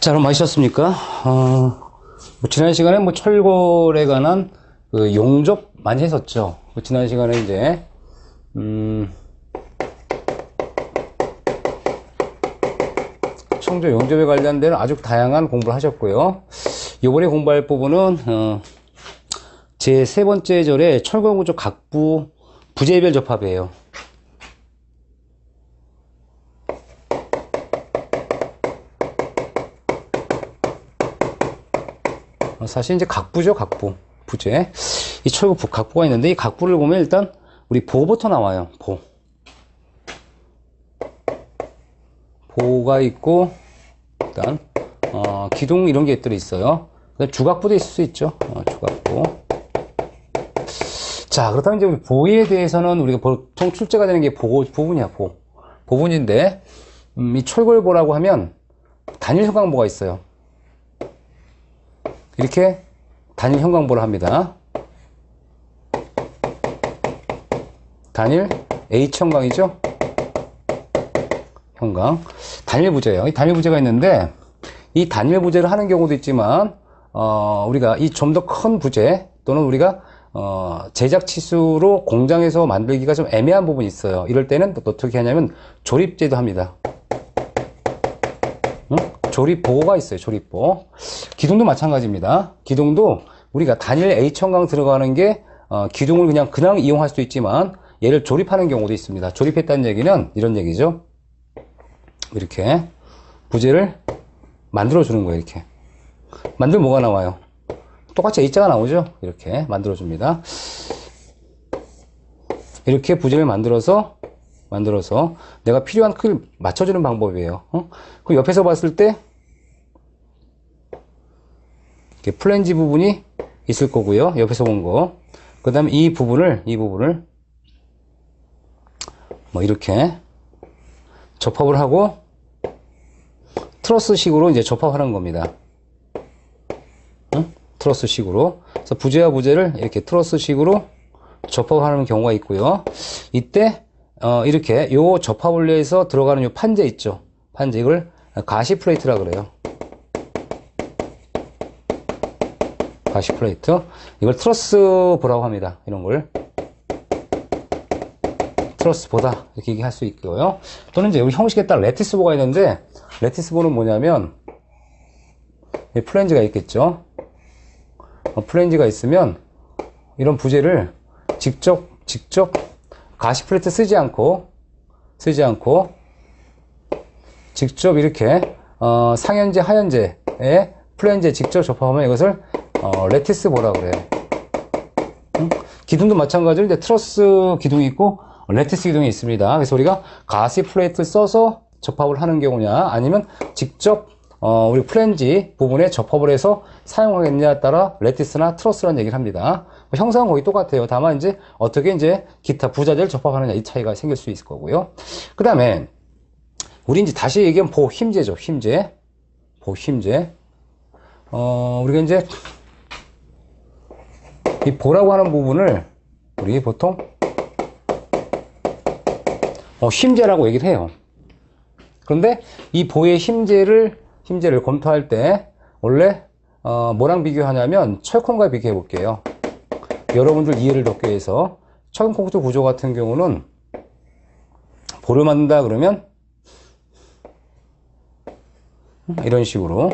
자, 그럼 마셨습니까? 지난 시간에 철골에 관한 그 용접 많이 했었죠. 지난 시간에 이제, 청조 용접에 관련된 아주 다양한 공부를 하셨고요. 이번에 공부할 부분은, 제 세 번째 절의 철골 구조 각부 부재별 접합이에요. 사실 이제 각부죠, 각부. 부재. 이 철골 각부가 있는데, 이 각부를 보면 일단 우리 보부터 나와요. 보가 있고, 일단, 기둥 이런 것들이 있어요. 그다음 주각부도 있을 수 있죠. 주각부. 자, 그렇다면 이제 우리 보에 대해서는 우리가 보통 출제가 되는 게 보분이야, 보분인데, 이 철골보라고 하면 단일 형광보가 있어요. 이렇게 단일 형광보를 합니다. 단일 H형광이죠? 형광. 단일 부재예요. 이 단일 부재가 있는데, 이 단일 부재를 하는 경우도 있지만, 우리가 이 좀 더 큰 부재, 또는 우리가, 제작 치수로 공장에서 만들기가 좀 애매한 부분이 있어요. 이럴 때는 어떻게 하냐면, 조립제도 합니다. 조립보가 있어요. 조립보. 기둥도 마찬가지입니다. 기둥도 우리가 단일 H형광 들어가는 게 기둥을 그냥 이용할 수도 있지만 얘를 조립하는 경우도 있습니다. 조립했다는 얘기는 이런 얘기죠. 이렇게 부재를 만들어 주는 거예요. 이렇게 만들면 뭐가 나와요? 똑같이 H자가 나오죠. 이렇게 만들어 줍니다. 이렇게 부재를 만들어서 내가 필요한 크기를 맞춰주는 방법이에요. 그 옆에서 봤을 때 이렇게 플랜지 부분이 있을 거고요. 옆에서 본 거. 그 다음에 이 부분을 뭐 이렇게 접합을 하고 트러스식으로 이제 접합하는 겁니다. 트러스식으로. 그래서 부재와 부재를 이렇게 트러스식으로 접합하는 경우가 있고요. 이때 이렇게 요 접합을 위해서 들어가는 요 판재 있죠. 판재, 이걸 가시 플레이트라 그래요. 가시 플레이트. 이걸 트러스 보라고 합니다. 이런 걸. 트러스 보다. 이렇게 얘기할 수 있고요. 또는 이제 여기 형식에 따라 레티스 보가 있는데, 레티스 보는 뭐냐면, 플랜지가 있겠죠. 플랜지가 있으면, 이런 부재를 직접 가시 플레이트 쓰지 않고 직접 이렇게 상현재 하현재에 플랜지에 직접 접합하면 이것을 레티스 보라 그래요. 기둥도 마찬가지로 이제 트러스 기둥이 있고 레티스 기둥이 있습니다. 그래서 우리가 가시 플레이트 써서 접합을 하는 경우냐, 아니면 직접 우리 플랜지 부분에 접합을 해서 사용하겠냐에 따라 레티스나 트러스라는 얘기를 합니다. 형상은 거의 똑같아요. 다만 이제 어떻게 이제 기타 부자재를 접합하느냐, 이 차이가 생길 수 있을 거고요. 그 다음에 우리 이제 다시 얘기하면 힘재죠. 힘재. 우리가 이제 이 보라고 하는 부분을 우리 보통 힘재라고 얘기를 해요. 그런데 이 보의 힘재를 검토할 때 원래 뭐랑 비교하냐면 철콘과 비교해 볼게요. 여러분들 이해를 돕기 위해서 철콘크리트 구조 같은 경우는 보를 만든다 그러면 이런 식으로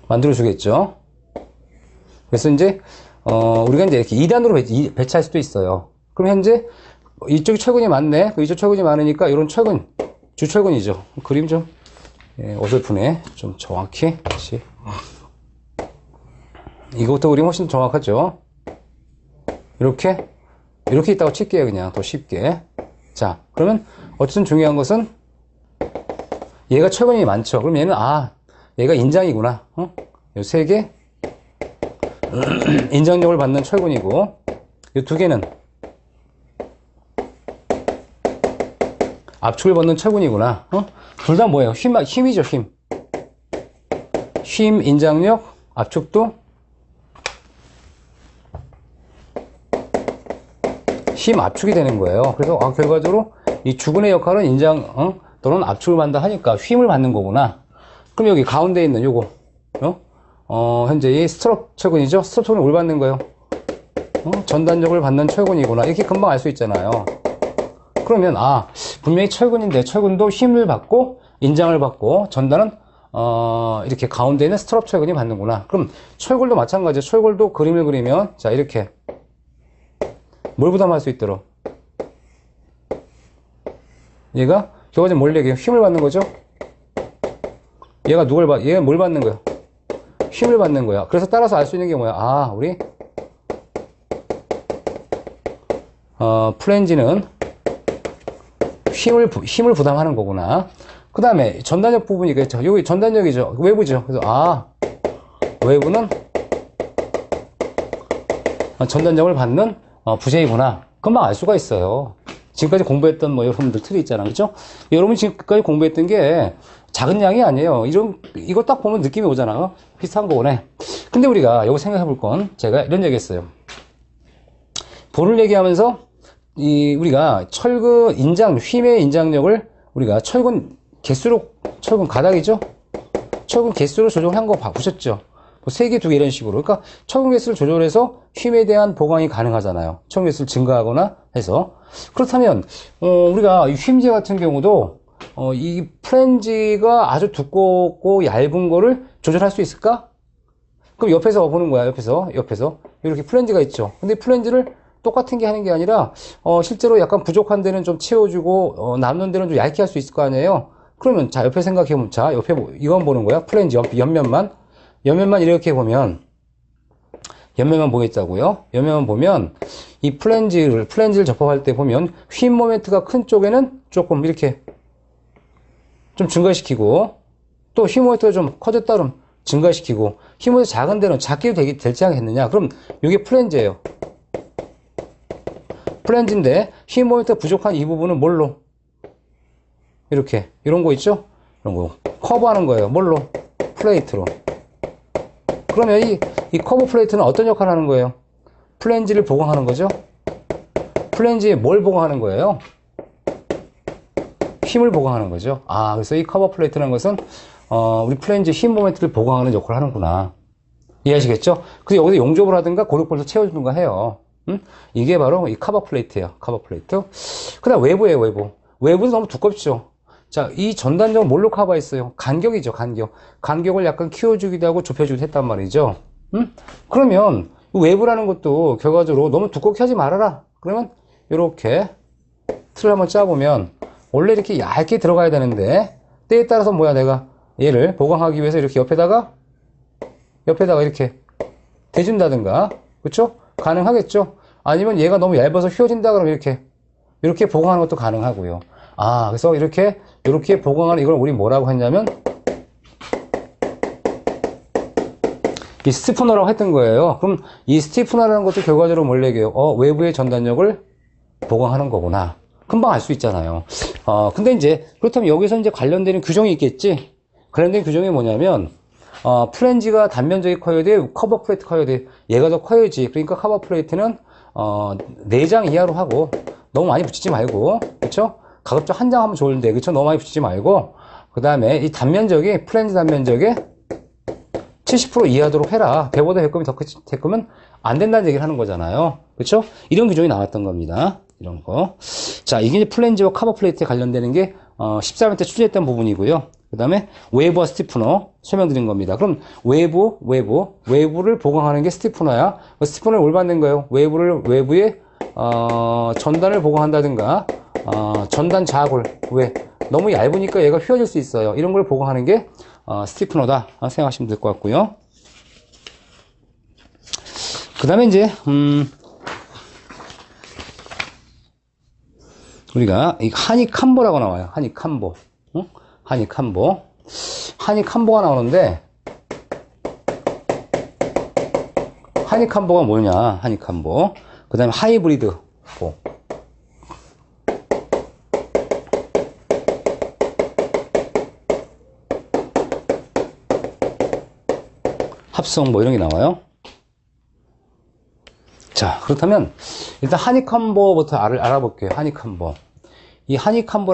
만들어 주겠죠. 그래서 이제 우리가 이제 이렇게 2단으로 배치할 수도 있어요. 그럼 현재 이쪽이 철근이 많네. 이쪽 철근이 많으니까 이런 철근, 주철근이죠. 그림 좀 어설프네. 좀 정확히 다시. 이것부터 그림 훨씬 정확하죠. 이렇게 있다고 칠게요. 그냥 더 쉽게. 자, 그러면 어쨌든 중요한 것은 얘가 철근이 많죠. 그럼 얘는 얘가 인장이구나. 요 세 개 인장력을 받는 철근이고, 이 두 개는 압축을 받는 철근이구나. 둘 다 뭐예요? 힘이죠. 힘, 인장력, 압축도 힘 압축이 되는 거예요. 그래서 결과적으로 이 주근의 역할은 또는 압축을 받는다 하니까 힘을 받는 거구나. 그럼 여기 가운데 있는 요거, 현재 이 스트럽 철근이죠. 스트럽 철근을 뭘 받는 거예요? 전단력을 받는 철근이구나. 이렇게 금방 알 수 있잖아요. 그러면 분명히 철근인데 철근도 힘을 받고 인장을 받고 전단은 이렇게 가운데 있는 스트럽 철근이 받는구나. 그럼 철골도 마찬가지예요. 철골도 그림을 그리면 자 이렇게 뭘 부담할 수 있도록 얘가 결과적으로 뭘 내게 힘을 받는 거죠. 얘가 얘가 뭘 받는 거야? 힘을 받는 거야. 그래서 따라서 알 수 있는 게 뭐야? 우리 플랜지는 힘을 부담하는 거구나. 그 다음에 전단력 부분이 있겠죠. 여기 전단력이죠. 외부죠. 그래서 외부는 전단력을 받는 부재이구나. 금방 알 수가 있어요. 지금까지 공부했던 여러분들 틀이 있잖아요. 그죠? 여러분이 지금까지 공부했던 게 작은 양이 아니에요. 이거 딱 보면 느낌이 오잖아요. 비슷한 거네. 근데 우리가 여기 생각해 볼 건 제가 이런 얘기 했어요. 볼을 얘기하면서 우리가 철근 힘의 인장력을 우리가 철근 가닥이죠? 철근 개수로 조정한 거 보셨죠? 3개, 2개 이런 식으로. 그러니까 철근 개수를 조절해서 힘에 대한 보강이 가능하잖아요. 철근 개수를 증가하거나 해서. 그렇다면 우리가 힘재 같은 경우도 이 플랜지가 아주 두껍고 얇은 거를 조절할 수 있을까? 그럼 옆에서 보는 거야. 옆에서 이렇게 플랜지가 있죠. 근데 플랜지를 똑같은 게 하는 게 아니라 실제로 약간 부족한 데는 좀 채워주고 남는 데는 좀 얇게 할 수 있을 거 아니에요. 그러면 자 옆에 생각해보면 자 옆에 이건 보는 거야. 플랜지 옆면만 이렇게 보면 옆면만 보겠다고요. 옆면만 보면 이 플랜지를 접합할 때 보면 휨 모멘트가 큰 쪽에는 조금 이렇게 좀 증가시키고 또 휨 모멘트가 좀 커졌다 그러면 증가시키고 휨 모멘트 작은 데는 작게 될지 않겠느냐. 그럼 이게 플랜지예요. 플랜지인데 휨 모멘트가 부족한 이 부분은 뭘로? 이렇게 이런 거 있죠? 이런 거 커버하는 거예요. 뭘로? 플레이트로. 그러면 이 커버 플레이트는 어떤 역할을 하는 거예요? 플랜지를 보강하는 거죠? 플랜지에 뭘 보강하는 거예요? 힘을 보강하는 거죠. 그래서 이 커버 플레이트라는 것은 우리 플랜지 휨 모멘트를 보강하는 역할을 하는구나. 이해하시겠죠? 그래서 여기서 용접을 하든가 고력볼을 채워주든가 해요. 이게 바로 이 커버 플레이트예요. 커버 플레이트. 그 다음 외부예요. 외부는 너무 두껍죠. 자, 이 전단적은 뭘로 커버했어요? 간격이죠. 간격을 약간 키워주기도 하고 좁혀주기도 했단 말이죠. 그러면 외부라는 것도 결과적으로 너무 두껍게 하지 말아라. 그러면 이렇게 틀을 한번 짜보면 원래 이렇게 얇게 들어가야 되는데 때에 따라서 내가 얘를 보강하기 위해서 이렇게 옆에다가 이렇게 대준다든가, 그쵸? 가능하겠죠? 아니면 얘가 너무 얇아서 휘어진다 그러면 이렇게 보강하는 것도 가능하고요. 그래서 이렇게 보강하는 이걸 우리 뭐라고 했냐면 이 스티프너라고 했던 거예요. 그럼 이 스티프너라는 것도 결과적으로 뭘 얘기해요? 외부의 전단력을 보강하는 거구나. 금방 알 수 있잖아요. 근데 이제 그렇다면 여기서 이제 관련되는 규정이 있겠지? 관련된 규정이 뭐냐면 플랜지가 단면적이 커야 돼? 커버 플레이트 커야 돼? 얘가 더 커야지. 그러니까 커버 플레이트는 4장 이하로 하고 너무 많이 붙이지 말고, 그쵸? 가급적 한 장 하면 좋은데, 그쵸? 너무 많이 붙이지 말고, 그 다음에 이 단면적이 플랜지 단면적의 70% 이하도록 해라. 배보다 배꼽이 더 크면 안 된다는 얘기를 하는 거잖아요. 그쵸? 이런 규정이 나왔던 겁니다. 이런 거. 자, 이게 이제 플랜지와 커버 플레이트에 관련되는 게 14년 때 추진했던 부분이고요. 그 다음에 외부와 스티프너 설명드린 겁니다. 그럼 외부를 보강하는 게 스티프너야. 스티프너를 뭘 받는 거예요? 외부에 전단을 보강한다든가 전단 자골, 너무 얇으니까 얘가 휘어질 수 있어요. 이런 걸 보강하는 게 스티프너다 생각하시면 될 것 같고요. 그 다음에 이제 우리가 이 하니캄보라고 나와요. 하니캄보. 하니캄보가 나오는데 하니캄보가 뭐냐? 하니캄보. 그 다음에 하이브리드 보. 합성 이런 게 나와요. 자, 그렇다면 일단 하니캄보부터 알아볼게요. 하니캄보. 이 하니캄보라는